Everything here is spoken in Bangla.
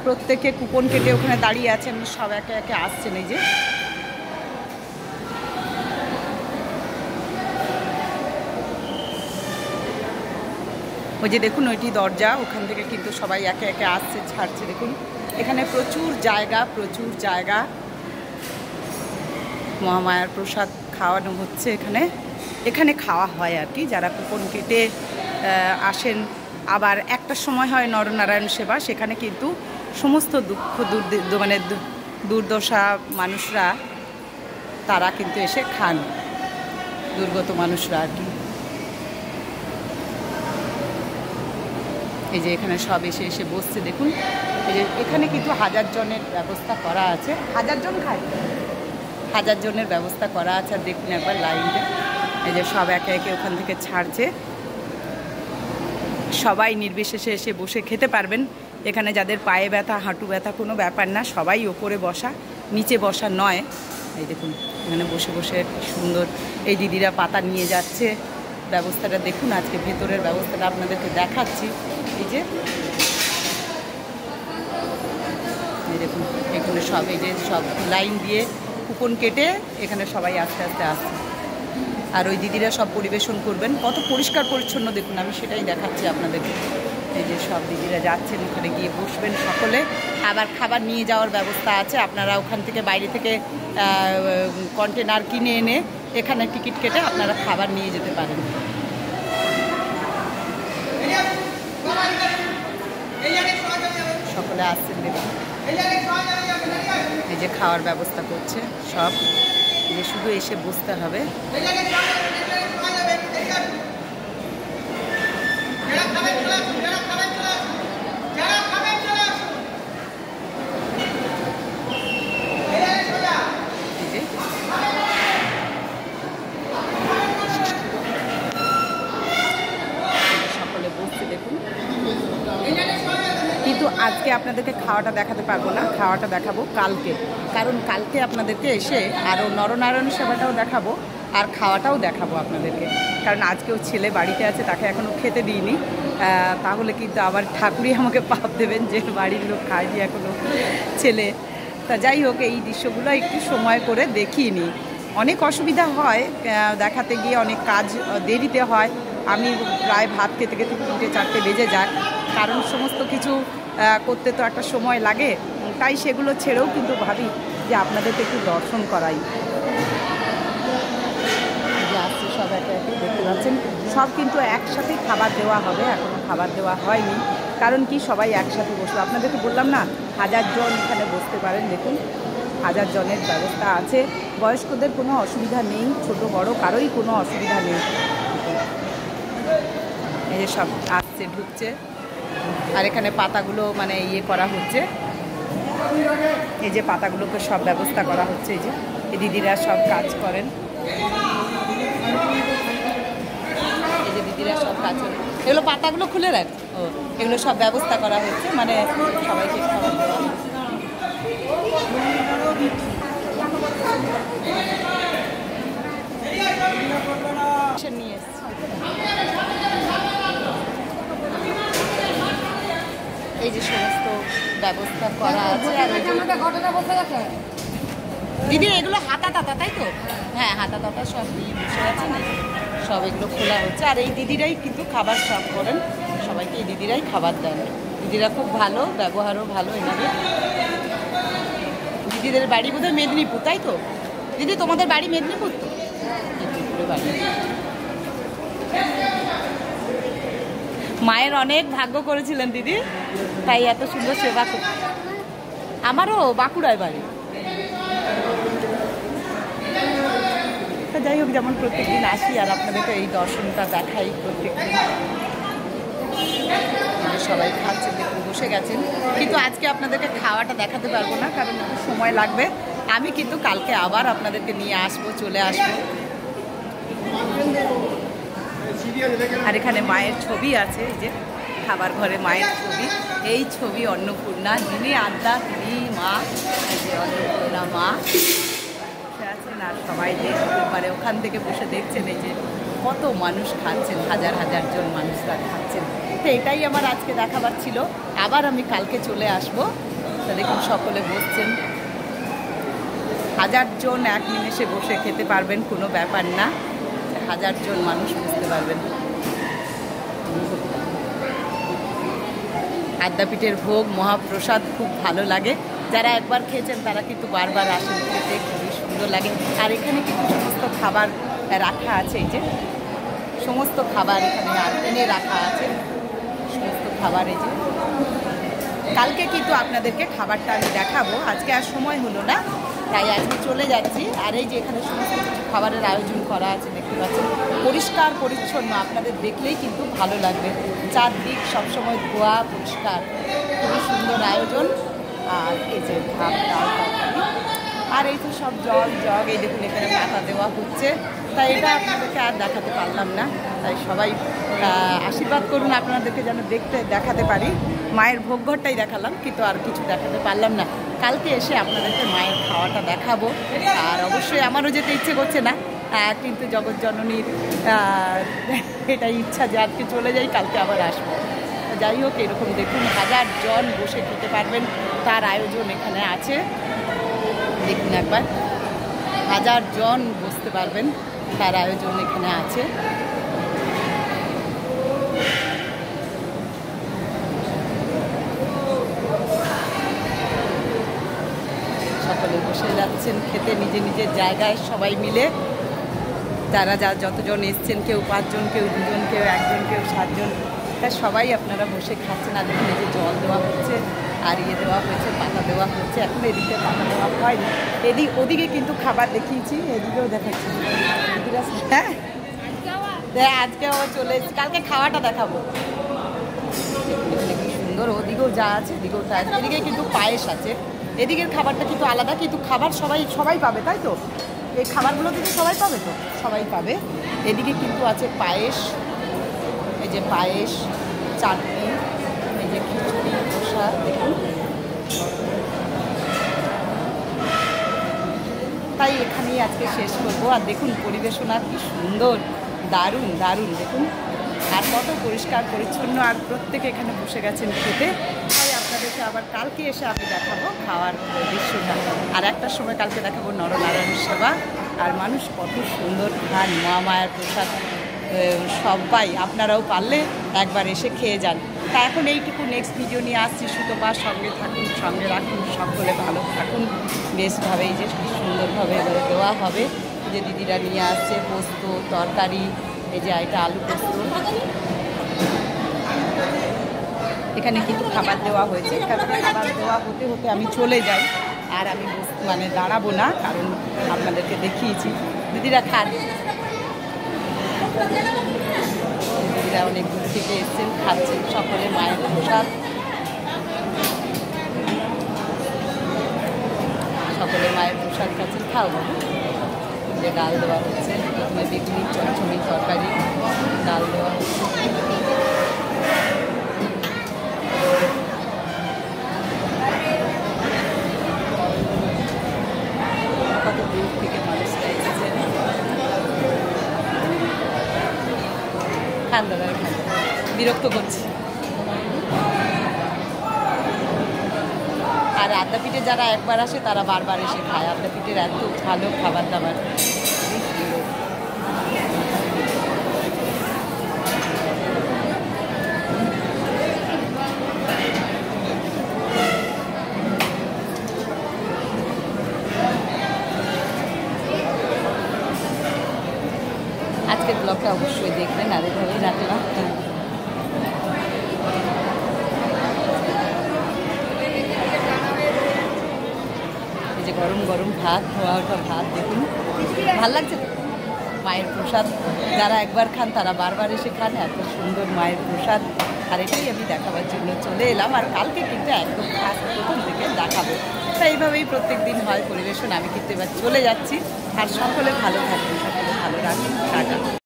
প্রত্যেকে কুপন কেটে ওখানে দাঁড়িয়ে আছেন, সব একে একে আসছেন। এই যে ওই যে দেখুন ওইটি দরজা, ওখান থেকে কিন্তু সবাই একে একে আসছে, ছাড়ছে। দেখুন এখানে প্রচুর জায়গা মহামায়ার প্রসাদ খাওয়ানো হচ্ছে। এখানে খাওয়া হয় আর কি, যারা কুপন কেটে আসেন। আবার একটা সময় হয় নরনারায়ণ সেবা, সেখানে কিন্তু সমস্ত দুর্দশা মানুষরা তারা কিন্তু এসে খান, দুর্গত মানুষরা আর কি। এই যে এখানে সব এসে বসছে। দেখুন এই যে এখানে কিন্তু 1000 জনের ব্যবস্থা করা আছে। 1000 জন খায়, 1000 জনের ব্যবস্থা করা আছে। আর দেখুন একবার লাইনটা, এই যে সব একে একে ওখান থেকে ছাড়ছে। সবাই নির্বিশেষে এসে বসে খেতে পারবেন। এখানে যাদের পায়ে ব্যথা, হাঁটু ব্যথা কোনো ব্যাপার না, সবাই ওপরে বসা, নিচে বসা নয়। এই দেখুন এখানে বসে বসে সুন্দর এই দিদিরা পাতা নিয়ে যাচ্ছে। ব্যবস্থাটা দেখুন, আজকে ভেতরের ব্যবস্থাটা আপনাদেরকে দেখাচ্ছি। এই যে দেখুন এখানে সব এই যে সব লাইন দিয়ে কুপন কেটে এখানে সবাই আস্তে আস্তে আসছে। আর ওই দিদিরা সব পরিবেশন করবেন, কত পরিষ্কার পরিচ্ছন্ন দেখুন, আমি সেটাই দেখাচ্ছি আপনাদেরকে। এই যে সব দিদিরা যাচ্ছেন, ওখানে গিয়ে বসবেন সকলে। আবার খাবার নিয়ে যাওয়ার ব্যবস্থা আছে, আপনারা ওখান থেকে বাইরে থেকে কন্টেনার কিনে এনে এখানে টিকিট কেটে আপনারা খাবার নিয়ে যেতে পারেন। সকলে আসছেন দেখুন, এই যে খাওয়ার ব্যবস্থা করছে সব, যে শুধু এসে বসতে হবে। সকলে বসছে দেখুন। কিন্তু আজকে আপনাদেরকে খাওয়াটা দেখাতে পারবো না, খাওয়াটা দেখাবো কালকে। কারণ কালকে আপনাদেরকে এসে আরও নরনারায়ণ সেবাটাও দেখাবো আর খাওয়াটাও দেখাবো আপনাদেরকে। কারণ আজকেও ছেলে বাড়িতে আছে, তাকে এখনও খেতে দিইনি। তাহলে কিন্তু আবার ঠাকুরই আমাকে পাপ দেবেন যে বাড়ির লোক খায়নি এখনও ছেলে। তা যাই হোক, এই দৃশ্যগুলো একটু সময় করে দেখিয়ে নিই। অনেক অসুবিধা হয় দেখাতে গিয়ে, অনেক কাজ দেরিতে হয়। আমি প্রায় ভাত খেতে খেতে 3-4 বেজে যায়, কারণ সমস্ত কিছু করতে তো একটা সময় লাগে। তাই সেগুলো ছেড়েও কিন্তু ভাবি যে আপনাদেরকে একটু দর্শন করাই। যে আসছে সব একে একে দেখতে পাচ্ছেন, সব কিন্তু একসাথে খাবার দেওয়া হবে, এখনও খাবার দেওয়া হয়নি। কারণ কি সবাই একসাথে বসবে। আপনাদেরকে বললাম না 1000 জন এখানে বসতে পারেন। দেখুন 1000 জনের ব্যবস্থা আছে, বয়স্কদের কোনো অসুবিধা নেই, ছোট বড় কারোই কোনো অসুবিধা নেই। এই যে সব আসছে, ঢুকছে। আর এখানে পাতাগুলো মানে ইয়ে করা হচ্ছে, এই যে পাতাগুলোকে সব ব্যবস্থা করা হচ্ছে। এই যে এই দিদিরা সব কাজ করেন, এই যে দিদিরা সব কাজ করেন। এগুলো পাতাগুলো খুলে রাখ, ও এগুলো সব ব্যবস্থা করা হচ্ছে, মানে সবাইকে খাবার দেওয়া নিয়ে এসছে। এই যে সমস্ত ব্যবস্থা করা আছে। আর দিদি এগুলো হাতা তাতা, তাই তো? হ্যাঁ হাতা তাতা সব নিয়ে বসে আছেন, সব এগুলো খোলা হচ্ছে। আর এই দিদিরাই কিন্তু খাবার সার্ভ করেন, সবাইকে এই দিদিরাই খাবার দেন। দিদিরা খুব ভালো, ব্যবহারও ভালো এনাদের। দিদিদের বাড়ি বোধহয় মেদিনীপুর, তাই তো? দিদি তোমাদের বাড়ি মেদিনীপুর তো? মেদিনীপুরে বাড়ি। মায়ের অনেক ভাগ্য করেছিলেন দিদি, তাই এত সুন্দর সেবা করতে। আমারও বাঁকুড়ায় বাড়ি। যাই হোক, যেমন প্রত্যেকদিন আসি আর আপনাদেরকে এই দর্শনটা দেখাই প্রত্যেকদিন। সবাই খাচ্ছেন, দেখুন বসে গেছেন। কিন্তু আজকে আপনাদেরকে খাওয়াটা দেখাতে পারবো না, কারণ সময় লাগবে। আমি কিন্তু কালকে আবার আপনাদেরকে নিয়ে আসবো, চলে আসবো। আর এখানে মায়ের ছবি আছে, এই যে খাবার ঘরে মায়ের ছবি। এই ছবি অন্নপূর্ণা, যিনি আদ্যা তিনি মা, এই যে অন্নপূর্ণা মা বসে আছেন। আর সবাই দেখতে পারে, ওখান থেকে বসে দেখছেন এই যে কত মানুষ খাচ্ছেন, 1000 জন মানুষরা খাচ্ছেন। তো এটাই আমার আজকে দেখাবার ছিল। আবার আমি কালকে চলে আসবো। তো দেখুন সকলে বসছেন, 1000 জন এক নিমেষে বসে খেতে পারবেন, কোনো ব্যাপার না। 1000 জন মানুষ বুঝতে পারবেন। আদ্যাপীঠের ভোগ মহাপ্রসাদ খুব ভালো লাগে। যারা একবার খেয়েছেন তারা কিন্তু বারবার আসেন খেতে, খুবই সুন্দর লাগে। আর এখানে কিন্তু সমস্ত খাবার রাখা আছে, এই যে সমস্ত খাবার এখানে এনে রাখা আছে, সমস্ত খাবার। এই যে কালকে কিন্তু আপনাদেরকে খাবারটা আমি দেখাবো, আজকে আর সময় হলো না, তাই আজকে চলে যাচ্ছি। আর এই যে এখানে সমস্ত কিছু খাবারের আয়োজন করা আছে, দেখতে পাচ্ছেন পরিষ্কার পরিচ্ছন্ন, আপনাদের দেখলেই কিন্তু ভালো লাগবে। চারদিক সবসময় ধোয়া পরিষ্কার, খুবই সুন্দর আয়োজন। আর এই যে ভাত ডাল তরকারি, আর এই তো সব জগ, এই দেখুন এখানে পাতা দেওয়া হচ্ছে। তাই এটা আপনাদেরকে আর দেখাতে পারলাম না, তাই সবাই আশীর্বাদ করুন আপনাদেরকে যেন দেখাতে পারি। মায়ের ভোগঘরটাই দেখালাম, কিন্তু আর কিছু দেখাতে পারলাম না। কালকে এসে আপনাদেরকে মায়ের খাওয়াটা দেখাবো। আর অবশ্যই আমারও যেতে ইচ্ছে করছে না, কিন্তু জগৎজননীর এটাই ইচ্ছা যে আজকে চলে যাই, কালকে আবার আসবো। যাই হোক, এরকম দেখুন 1000 জন বসে খেতে পারবেন, তার আয়োজন এখানে আছে। দেখুন একবার, 1000 জন বসতে পারবেন, তার আয়োজন এখানে আছে। সকলে বসে যাচ্ছেন খেতে নিজে নিজের জায়গায়, সবাই মিলে। যারা যতজন এসছেন, কেউ 5 জন, কেউ 2 জন, কেউ 1 জন, কেউ 7 জন, তা সবাই আপনারা বসে খাচ্ছেন। আর দেখুন এই যে জল দেওয়া হচ্ছে, আর দেওয়া হয়েছে, পাতা দেওয়া হচ্ছে। এখন এদিকে পাতা দেওয়া হয়নি, ওদিকে কিন্তু খাবার দেখিয়েছি, এদিকেও দেখাচ্ছি। হ্যাঁ, আজকেও চলে এসেছি, কালকে খাওয়াটা দেখাবো। কি সুন্দর, ওদিকেও যা আছে এদিকেও তা আছে। এদিকে কিন্তু পায়েস আছে, এদিকের খাবারটা কিন্তু আলাদা, কিন্তু খাবার সবাই পাবে, তাই তো? এই খাবারগুলো কিন্তু সবাই পাবে, তো সবাই পাবে। এদিকে কিন্তু আছে পায়েস, এই যে পায়েস, চাটনি, এই যে খিচুড়ি, কষা, দেখুন। তাই এখানেই আজকে শেষ করবো। আর দেখুন পরিবেশনা কি সুন্দর, দারুণ দারুণ, দেখুন। আর কত পরিষ্কার পরিচ্ছন্ন, আর প্রত্যেকে এখানে বসে গেছেন খেতে। তাই আপনাদেরকে আবার কালকে এসে আমি দেখাবো খাওয়ার দৃশ্যটা। আর একটার সময় কালকে দেখাবো নরনারায়ণ সেবা। আর মানুষ কত সুন্দর খান মহামায়ার প্রসাদ। সবাই আপনারাও পারলে একবার এসে খেয়ে যান। তা এখন এইটুকু, নেক্সট ভিডিও নিয়ে আসছি। সুতপা সঙ্গে থাকুন, সঙ্গে রাখুন, সকলে ভালো থাকুন। বেশভাবে এই যে সুন্দরভাবে এবারে দেওয়া হবে। যে দিদিরা নিয়ে আসছে পোস্ত তরকারি, এই যে এটা আলু পোস্ত। এখানে কিন্তু খাবার দেওয়া হয়েছে, এখানে খাবার দেওয়া হতে হতে আমি চলে যাই। আর আমি দাঁড়াবো না, কারণ আপনাদেরকে দেখিয়েছি। দিদিরা খান, দিদিরা অনেক দূর থেকে এসছেন, খাচ্ছেন সকলে মায়ের প্রসাদ। সকলে মায়ের প্রসাদ খাচ্ছেন, খাও বাবু। যে ডাল দেওয়া হচ্ছে, প্রথমে বেগুনি চমচমি তরকারি, ডাল দেওয়া হচ্ছে। কত দূর থেকে মানুষরা এসেছেন। খান দাদা, খান, বিরক্ত করছি। আর আদ্যাপীঠে যারা একবার আসে তারা বারবার এসে খায়। আদ্যাপীঠের এত ভালো খাবার দাবার, আজকের ব্লগটা অবশ্যই দেখবেন। আর এভাবেই রাখলাম। এই যে গরম গরম ভাত, ধোয়া ওঠা ভাত, দেখুন ভাল লাগছে। মায়ের প্রসাদ, যারা একবার খান তারা বারবার এসে খান। এত সুন্দর মায়ের প্রসাদ। আর এটাই আমি দেখাবার জন্য চলে এলাম। আর কালকে কিন্তু একদম খাস প্রথম থেকে দেখাবো। তাই এইভাবেই প্রত্যেক দিন হয় পরিবেশন। আমি কিন্তু এবার চলে যাচ্ছি। আর সকলে ভালো থাকবেন, সকলে ভালো রাখবেন। টাটা।